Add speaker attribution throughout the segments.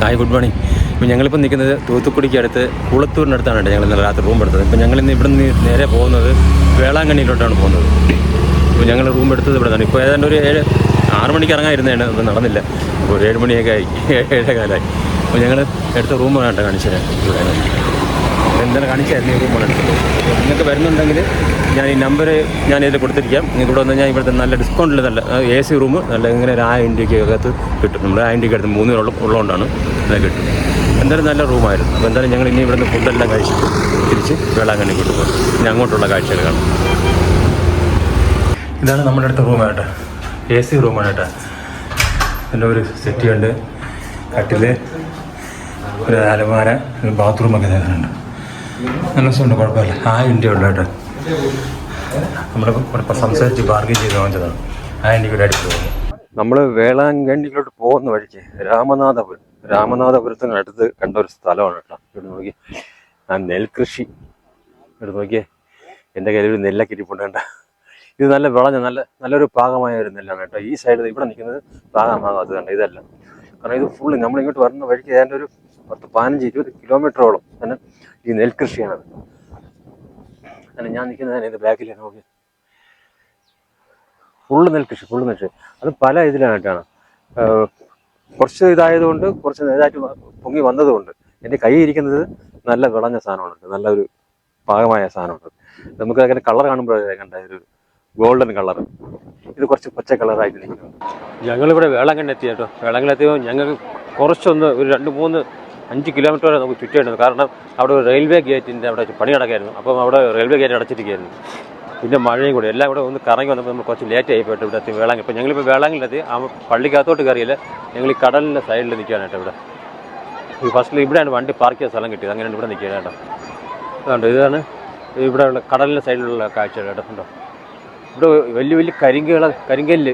Speaker 1: Hi, good morning. ഇപ്പോൾ ഞങ്ങളിപ്പോൾ നിൽക്കുന്നത് തൂത്തുക്കുടിക്ക് അടുത്ത് കുളത്തൂരിനടുത്താണ് ഞങ്ങൾ ഇന്നലെ രാത്രി റൂം എടുത്തത്. ഇപ്പോൾ ഞങ്ങളിന്ന് ഇവിടെ നിന്ന് നേരെ പോകുന്നത് വേളാങ്കണ്ണിയിലോട്ടാണ് പോകുന്നത്. ഇപ്പോൾ ഞങ്ങൾ റൂം എടുത്തത് ഇവിടെ നിന്നാണ്. ഇപ്പോൾ ഏതാണ്ട് ഒരു 6 മണിക്ക് ഇറങ്ങാതിരുന്നതാണ്, അത് നടന്നില്ല. ഇപ്പോൾ ഒരു 7 മണിയൊക്കെ ആയി, 7 കാലമായി. അപ്പോൾ ഞങ്ങൾ എടുത്ത റൂമാണ് കേട്ടോ കാണിച്ചത്. ഇവിടെ എന്താണ് കാണിച്ചായിരുന്നു ഈ റൂമാണ് എടുത്തത്. നിങ്ങൾക്ക് വരുന്നുണ്ടെങ്കിൽ ഞാൻ ഈ നമ്പർ ഇതിൽ കൊടുത്തിരിക്കാം. നിങ്ങൾക്ക് ഇവിടെ വന്ന് ഞാൻ ഇവിടുത്തെ നല്ല ഡിസ്കൗണ്ടിൽ നല്ല AC റൂം നല്ല ഇങ്ങനെ ഒരു 1000 രൂപയ്ക്ക് അകത്ത് കിട്ടും. നമ്മുടെ 1000 രൂപയ്ക്ക് അടുത്ത് 3 ഉള്ളതുകൊണ്ടാണ് അത് കിട്ടും. എന്തായാലും നല്ല റൂമായിരുന്നു. അപ്പോൾ എന്തായാലും ഞങ്ങൾ ഇനി ഇവിടുന്ന് ഫുഡെല്ലാം കഴിച്ചിട്ട് തിരിച്ച് വേളാങ്കണ്ണി കൊണ്ടുപോകും. ഇനി അങ്ങോട്ടുള്ള കാഴ്ചകൾ കാണാം. ഇതാണ് നമ്മുടെ അടുത്ത റൂമായിട്ട്, AC റൂമാണ് കേട്ടോ. നല്ല ഒരു സെറ്റിയുണ്ട്, കട്ടിൽ, ഒരു അലമാര, ഒരു ബാത്റൂമൊക്കെ തരുന്നുണ്ട്. നല്ല സുഖമുണ്ട്, കുഴപ്പമില്ല. 1000 രൂപ ഉള്ളു കേട്ടോ. നമ്മളിപ്പോൾ സംസാരിച്ച് ബാർഗെയിൻ ചെയ്ത് വാങ്ങിച്ചതാണ്. 1000 രൂപയുടെ അടുത്ത് പോകുന്നത്. നമ്മൾ വേളാങ്കണ്ണിയിലോട്ട് പോകുന്ന വഴിക്ക് രാമനാഥപുരത്തിനടുത്ത് കണ്ട ഒരു സ്ഥലമാണ് കേട്ടോ. ഇവിടെ നോക്കി ആ നെൽകൃഷി, ഇവിടെ നോക്കിയേ, എൻ്റെ കയ്യിൽ ഒരു നെല്ലൊക്കെ ഇരിപ്പുണ്ട് കേട്ടോ. ഇത് നല്ല വിളഞ്ഞ നല്ലൊരു പാകമായ ഒരു നെല്ലാണ് കേട്ടോ. ഈ സൈഡിൽ ഇവിടെ നിൽക്കുന്നത് പാകമാകാത്തത് കണ്ടോ, ഇതല്ല. കാരണം ഇത് ഫുള്ള് നമ്മളിങ്ങോട്ട് വരുന്ന വഴിക്ക് ഏതാണ്ട് ഒരു 10-15-20 കിലോമീറ്ററോളം തന്നെ ഈ നെൽകൃഷിയാണ്. അങ്ങനെ ഞാൻ നിൽക്കുന്നത് ഇത് ബാക്കിലേക്ക് നോക്കി, ഫുള്ള് നെൽകൃഷി. അത് പല ഇതിലായിട്ടാണ്. കുറച്ച് ഇതായതുകൊണ്ട്, കുറച്ച് ഇതായിട്ട് പൊങ്ങി വന്നതുകൊണ്ട് എൻ്റെ കൈ ഇരിക്കുന്നത് നല്ല വിളഞ്ഞ സാധനമുണ്ട്, നല്ലൊരു പാകമായ സാധനമുണ്ട്. നമുക്ക് അങ്ങനെ കളർ കാണുമ്പോഴേ കണ്ട ഒരു ഗോൾഡൻ കളർ. ഇത് കുറച്ച് പച്ച കളറായിട്ട് നിൽക്കുന്നു. ഞങ്ങളിവിടെ വേളാങ്കണ്ണി എത്തി കേട്ടോ. വേളാങ്കണ്ണി എത്തിയപ്പോൾ ഞങ്ങൾക്ക് കുറച്ചൊന്ന് ഒരു 2-3-5 കിലോമീറ്റർ വരെ നമുക്ക് ചുറ്റേണ്ടത്. കാരണം അവിടെ ഒരു റെയിൽവേ ഗേറ്റിൻ്റെ അവിടെ പണി നടക്കായിരുന്നു. അപ്പം അവിടെ റെയിൽവേ ഗേറ്റ് അടച്ചിരിക്കുകയായിരുന്നു. പിന്നെ മഴയും കൂടി എല്ലാം കൂടെ ഒന്ന് കറങ്ങി വന്നപ്പോൾ നമ്മൾ കുറച്ച് ലേറ്റ് ആയി പോയിട്ട് ഇവിടെ എത്തി വേളാങ്കണ്ണി. ഇപ്പോൾ ഞങ്ങളിപ്പോൾ വേളാങ്കണ്ണിലെത്തി. ആ പള്ളിക്കകത്തോട്ട് കയറിയില്ല, ഞങ്ങൾ ഈ കടലിൻ്റെ സൈഡിൽ നിൽക്കുകയാണ് കേട്ടോ. ഇവിടെ ഈ ഫസ്റ്റിൽ ഇവിടെയാണ് വണ്ടി പാർക്ക് ചെയ്യാൻ സ്ഥലം കിട്ടിയത്. അങ്ങനെയാണ് ഇവിടെ നിൽക്കുക കേട്ടോ. അതുകൊണ്ട് ഇതാണ് ഇവിടെ ഉള്ള കടലിൻ്റെ സൈഡിലുള്ള കാഴ്ചകൾ കേട്ടോ. ഉണ്ടോ, ഇവിടെ വലിയ കരിങ്കല്ല്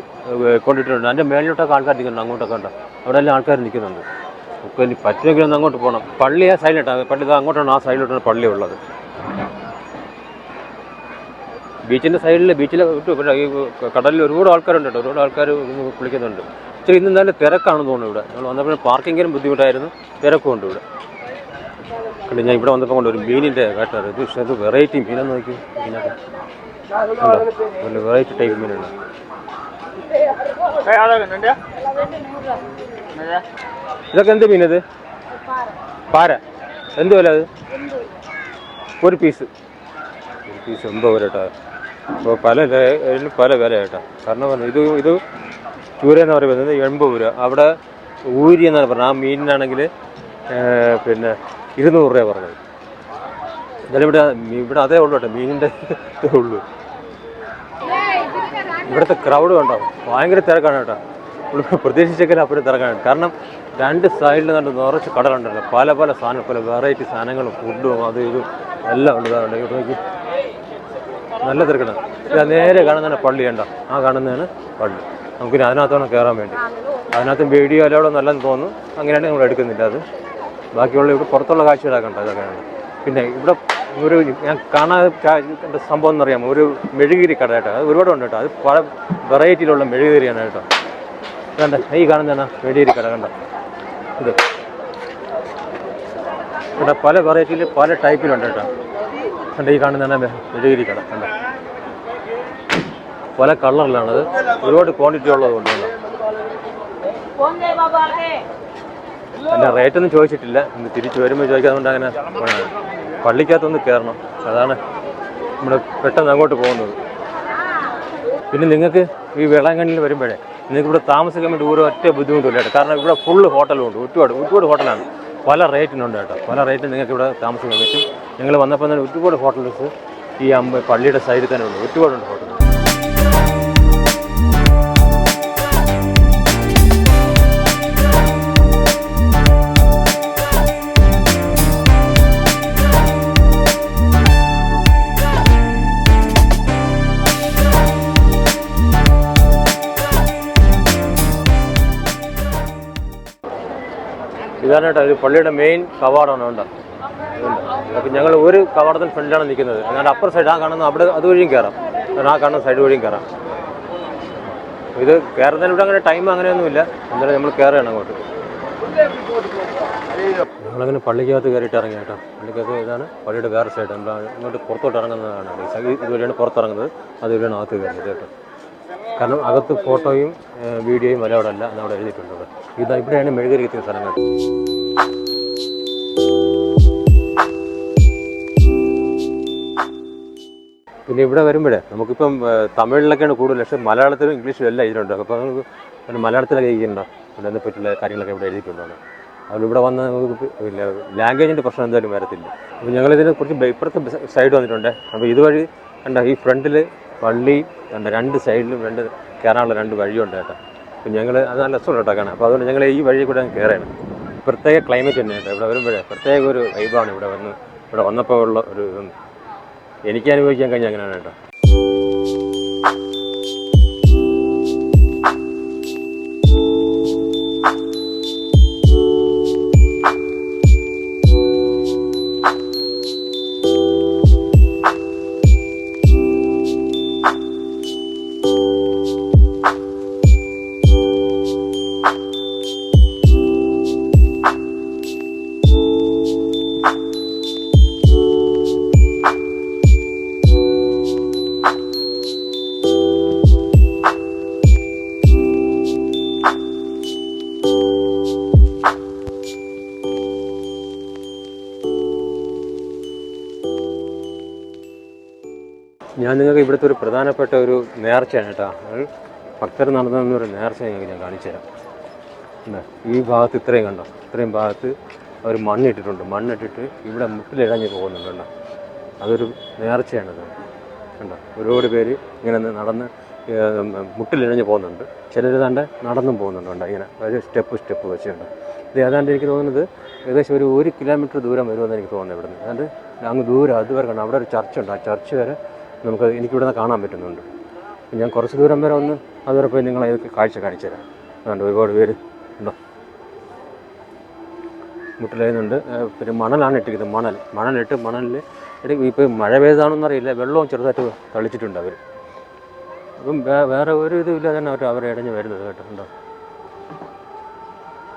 Speaker 1: കൊണ്ടിട്ടുണ്ട്. അതിൻ്റെ മേളിലോട്ടൊക്കെ ആൾക്കാർ നിൽക്കുന്നുണ്ട്. അങ്ങോട്ടൊക്കെ ഉണ്ടോ, അവിടെ എല്ലാം ആൾക്കാർ നിൽക്കുന്നുണ്ട്. നമുക്ക് ഇനി പറ്റുമെങ്കിൽ ഒന്ന് അങ്ങോട്ട് പോകണം. പള്ളി ആ സൈഡിലോട്ടാണ്, പള്ളി ഇത് അങ്ങോട്ടാണ്, ആ സൈഡിലോട്ടാണ് പള്ളി ഉള്ളത്. ബീച്ചിൻ്റെ സൈഡിൽ ഈ കടലിൽ ഒരുപാട് ആൾക്കാരുണ്ട് കേട്ടോ. ഒരുപാട് ആൾക്കാർ കുളിക്കുന്നുണ്ട്. ഇച്ചിരി ഇന്ന് നല്ല തിരക്കാണെന്ന് തോന്നുന്നു. ഇവിടെ ഞങ്ങൾ വന്നപ്പോൾ പാർക്കിങ്ങിനും ബുദ്ധിമുട്ടായിരുന്നു, തിരക്കുമുണ്ട് ഇവിടെ. കണ്ടു, ഞാൻ ഇവിടെ വന്നപ്പോൾ കൊണ്ട് ഒരു മീനിൻ്റെ കേട്ടോ. ഇത് വെറൈറ്റി മീനെന്ന് നോക്കി, മീനൊക്കെ നല്ല വെറൈറ്റി ടൈപ്പ് മീനാണ്. ഇതൊക്കെ എന്ത് മീനത്? പാര. എന്ത് വില അത്? ഒരു പീസ് 80 കേട്ടോ. അപ്പോൾ പല വില കേട്ടോ. കാരണം ഇത് ചൂര എന്ന് പറയുന്നത് 80 രൂപ. അവിടെ ഊരി എന്നാണ് പറഞ്ഞത്. ആ മീനിനാണെങ്കിൽ പിന്നെ 200 രൂപ പറഞ്ഞത്. എന്തായാലും ഇവിടെ അതേ ഉള്ളൂ കേട്ടോ, മീനിൻ്റെ ഉള്ളൂ. ഇവിടുത്തെ ക്രൗഡ് കണ്ടോ, ഭയങ്കര തിരക്കാണ് കേട്ടോ. പ്രതീക്ഷിച്ചേക്കാൾ അപ്പോഴും തിരക്കാണ്. കാരണം 2 സൈഡിൽ നല്ല നിറച്ച് കടലുണ്ടല്ലോ. പല സാധനം, പല വെറൈറ്റി സാധനങ്ങളും, ഫുഡും അത് ഇതും എല്ലാം ഉണ്ട്. ഇവിടെ നോക്കി നല്ല തിരക്കാണ്. ഇത് നേരെ കാണുന്നതാണ് പള്ളി കണ്ടോ. ആ കാണുന്നതാണ് പള്ളി. നമുക്കിനി അതിനകത്താണ് കയറാൻ വേണ്ടി. അതിനകത്ത് വീഡിയോ എല്ലാം നല്ലതെന്ന് തോന്നുന്നു. അങ്ങനെയാണ് നമ്മൾ എടുക്കുന്നില്ല. അത് ബാക്കിയുള്ള ഇവിടെ പുറത്തുള്ള കാഴ്ചകളൊക്കെ ഉണ്ട്, അതൊക്കെയാണ്. പിന്നെ ഇവിടെ ഞാൻ കാണാതെ സംഭവം എന്നറിയാമോ, ഒരു മെഴുകുതിരി കട കേട്ടോ. അത് ഒരുപാടുണ്ട് കേട്ടോ. അത് പല വെറൈറ്റിയിലുള്ള മെഴുകുതിരിയാണ് കേട്ടോ. കണ്ട, ഈ കാണുന്നതാണ് മെഴുകുതിരി കട. കണ്ട, ഇത് ഇവിടെ പല വെറൈറ്റിയിൽ പല ടൈപ്പിലുണ്ട് കേട്ടോ. കണ്ട, ഈ കാണുന്നതാണ് മെഴുകുതിരി കട. കണ്ട, പല കളറിലാണത്. ഒരുപാട് ക്വാണ്ടിറ്റി ഉള്ളതുകൊണ്ട് എൻ്റെ റേറ്റൊന്നും ചോദിച്ചിട്ടില്ല. ഇന്ന് തിരിച്ച് വരുമ്പോൾ ചോദിക്കാതുകൊണ്ട് അങ്ങനെ പള്ളിക്കകത്തൊന്ന് കയറണം. അതാണ് നമ്മൾ പെട്ടെന്ന് അങ്ങോട്ട് പോകുന്നത്. പിന്നെ നിങ്ങൾക്ക് ഈ വേളാങ്കണ്ണിയിൽ വരുമ്പോഴേ നിങ്ങൾക്ക് ഇവിടെ താമസിക്കാൻ വേണ്ടി ഒറ്റ ബുദ്ധിമുട്ടില്ല കേട്ടോ. കാരണം ഇവിടെ ഫുള്ള് ഹോട്ടലുണ്ട്, ഒരുപാട് ഹോട്ടലാണ്. പല റേറ്റിനുണ്ട് കേട്ടോ. പല റേറ്റിന് നിങ്ങൾക്ക് ഇവിടെ താമസിക്കാൻ പറ്റും. ഞങ്ങൾ വന്നപ്പോൾ തന്നെ ഒരുപാട് ഹോട്ടൽസ് ഈ പള്ളിയുടെ സൈഡിൽ തന്നെ ഉണ്ട്. ഒരുപാടുണ്ട് ഹോട്ടൽ. ഇതാണ് കേട്ടോ, ഇത് പള്ളിയുടെ മെയിൻ കവാടമാണ്. ഉണ്ട്. അപ്പോൾ ഞങ്ങൾ ഒരു കവാടത്തിന് ഫ്രണ്ടിലാണ് നിൽക്കുന്നത്. അങ്ങനെ അപ്പർ സൈഡ് ആ കാണുന്ന അവിടെ അതുവഴിയും കയറാം. ആ കാണുന്ന സൈഡ് വഴിയും കയറാം. ഇത് കയറുന്നതിന് ഇവിടെ അങ്ങനെ ടൈം അങ്ങനെയൊന്നുമില്ല. എന്തായാലും നമ്മൾ കയറുകയാണ് അങ്ങോട്ട്. ഞങ്ങളങ്ങനെ പള്ളിക്കകത്ത് കയറിയിട്ട് ഇറങ്ങി കേട്ടോ. പള്ളിക്കകത്ത് ഇതാണ് പള്ളിയുടെ വേറെ സൈഡ്. നമ്മൾ ഇങ്ങോട്ട് പുറത്തോട്ട് ഇറങ്ങുന്നതാണ്. ഇതുവഴിയാണ് പുറത്തിറങ്ങുന്നത്, അതുവഴിയാണ് അകത്ത് കയറുന്നത് കേട്ടോ. കാരണം അകത്ത് ഫോട്ടോയും വീഡിയോയും അവിടെ അല്ല എന്നവിടെ എഴുതിയിട്ടുണ്ട്. ഇതാ ഇവിടെയാണ് മെഴുകുതിരി എത്തിയ സ്ഥലങ്ങൾ. പിന്നെ ഇവിടെ വരുമ്പോഴേ നമുക്കിപ്പം തമിഴിലൊക്കെയാണ് കൂടുതൽ, പക്ഷേ മലയാളത്തിലും ഇംഗ്ലീഷിലും എല്ലാം എഴുതിയിട്ടുണ്ട്. അപ്പോൾ നമുക്ക് മലയാളത്തിലൊക്കെ എഴുതിയിട്ടുണ്ടോ അതിനെ പറ്റിയുള്ള കാര്യങ്ങളൊക്കെ ഇവിടെ എഴുതിയിട്ടുണ്ടോ. അതുകൊണ്ട് ഇവിടെ വന്ന് നമുക്ക് ലാംഗ്വേജിൻ്റെ പ്രശ്നം എന്തായാലും വരത്തില്ല. അപ്പോൾ ഞങ്ങളിതിനെ കുറിച്ച് ഇപ്പുറത്തെ സൈഡ് വന്നിട്ടുണ്ട്. അപ്പോൾ ഇതുവഴി കണ്ട ഈ ഫ്രണ്ടിൽ പള്ളി കണ്ട, രണ്ട് സൈഡിലും കയറാനുള്ള രണ്ട് വഴിയുണ്ട് കേട്ടോ. അപ്പോൾ ഞങ്ങൾ അത് നല്ല രസമുള്ള കേട്ടോ കാണാം. അപ്പോൾ അതുകൊണ്ട് ഞങ്ങൾ ഈ വഴി കൂടെ കയറണം. പ്രത്യേക ക്ലൈമറ്റ് തന്നെ കേട്ടോ. ഇവിടെ വരുമ്പോഴേ പ്രത്യേക ഒരു വൈബാണ് ഇവിടെ വന്നപ്പോൾ ഉള്ള ഒരു എനിക്ക് അനുഭവിക്കാൻ കഴിഞ്ഞ അങ്ങനെയാണ് കേട്ടോ. ഞാൻ നിങ്ങൾക്ക് ഇവിടുത്തെ ഒരു പ്രധാനപ്പെട്ട ഒരു നേർച്ചയാണ് കേട്ടോ. ഭക്തർ നടന്നതെന്നൊരു നേർച്ച ഞാൻ കാണിച്ചു തരാം. ഈ ഭാഗത്ത് ഇത്രയും കണ്ടോ, ഇത്രയും ഭാഗത്ത് അവർ മണ്ണിട്ടിട്ടുണ്ട്. മണ്ണിട്ടിട്ട് ഇവിടെ മുട്ടിലിഴഞ്ഞ് പോകുന്നുണ്ട് കേട്ടോ. അതൊരു നേർച്ചയാണത് കണ്ടോ. ഒരുപാട് പേര് ഇങ്ങനെ നടന്ന് മുട്ടിലിഴഞ്ഞ് പോകുന്നുണ്ട്. ചിലർ താണ്ട് നടന്നും പോകുന്നുണ്ട് ഇങ്ങനെ ഒരു സ്റ്റെപ്പ് വെച്ചുകൊണ്ട്. ഇത് ഏതാണ്ട് എനിക്ക് തോന്നുന്നത് ഏകദേശം ഒരു 1 കിലോമീറ്റർ ദൂരം വരുമെന്ന് എനിക്ക് തോന്നുന്നത്. ഇവിടുന്ന് ഏതാണ്ട് അങ്ങ് ദൂരം അതുവരെ കണ്ടോ. അവിടെ ഒരു ചർച്ചുണ്ട്. ആ ചർച്ച് വരെ എനിക്കിവിടെ നിന്ന് കാണാൻ പറ്റുന്നുണ്ട്. ഞാൻ കുറച്ച് ദൂരം വരെ ഒന്ന് അതുവരെ പോയി നിങ്ങളെ ഇതൊക്കെ കാഴ്ച കാണിച്ചു തരാം. അതുകൊണ്ട് ഒരുപാട് പേര് ഉണ്ടോ മുട്ടിലെഴുന്നുണ്ട്. പിന്നെ മണലാണ് ഇട്ടിരിക്കുന്നത്. മണലിട്ട് മണലിൽ ഇപ്പോൾ മഴ പെയ്താണെന്നറിയില്ല, വെള്ളവും ചെറുതായിട്ട് തളിച്ചിട്ടുണ്ട് അവർ. അപ്പം വേറെ ഒരു ഇതുമില്ല തന്നെ അവർ ഇടഞ്ഞ് വരുന്നത് കേട്ടോ. ഉണ്ടോ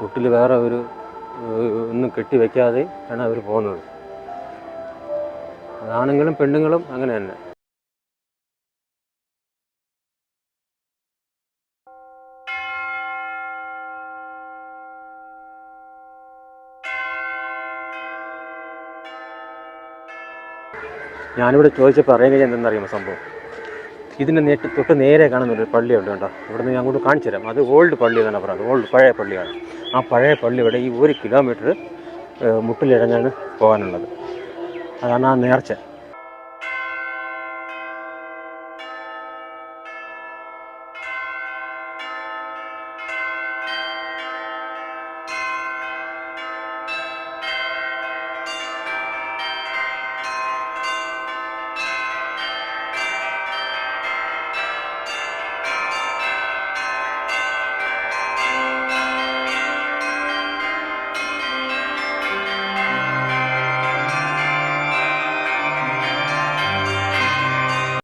Speaker 1: മുട്ടിൽ വേറെ ഒന്നും കെട്ടി വയ്ക്കാതെ ആണ് അവർ പോകുന്നത്. ആണുങ്ങളും പെണ്ണുങ്ങളും അങ്ങനെ തന്നെ. ഞാനിവിടെ ചോദിച്ചപ്പോൾ അറിയാൻ എന്തെന്നറിയുമോ സംഭവം. ഇതിൻ്റെ തൊട്ട് നേരെ കാണുന്നൊരു പള്ളിയുണ്ട് കേട്ടോ. ഇവിടെ നിന്ന് ഞാൻ അങ്ങോട്ട് കാണിച്ചു തരാം. അത് ഓൾഡ് പള്ളി എന്നാണ് പറയുന്നത്. പഴയ പള്ളിയാണ്. ആ പഴയ പള്ളിയുടെ ഈ 1 കിലോമീറ്റർ മുട്ടിലിഴഞ്ഞാണ് പോകാനുള്ളത്. അതാണ് ആ നേർച്ച.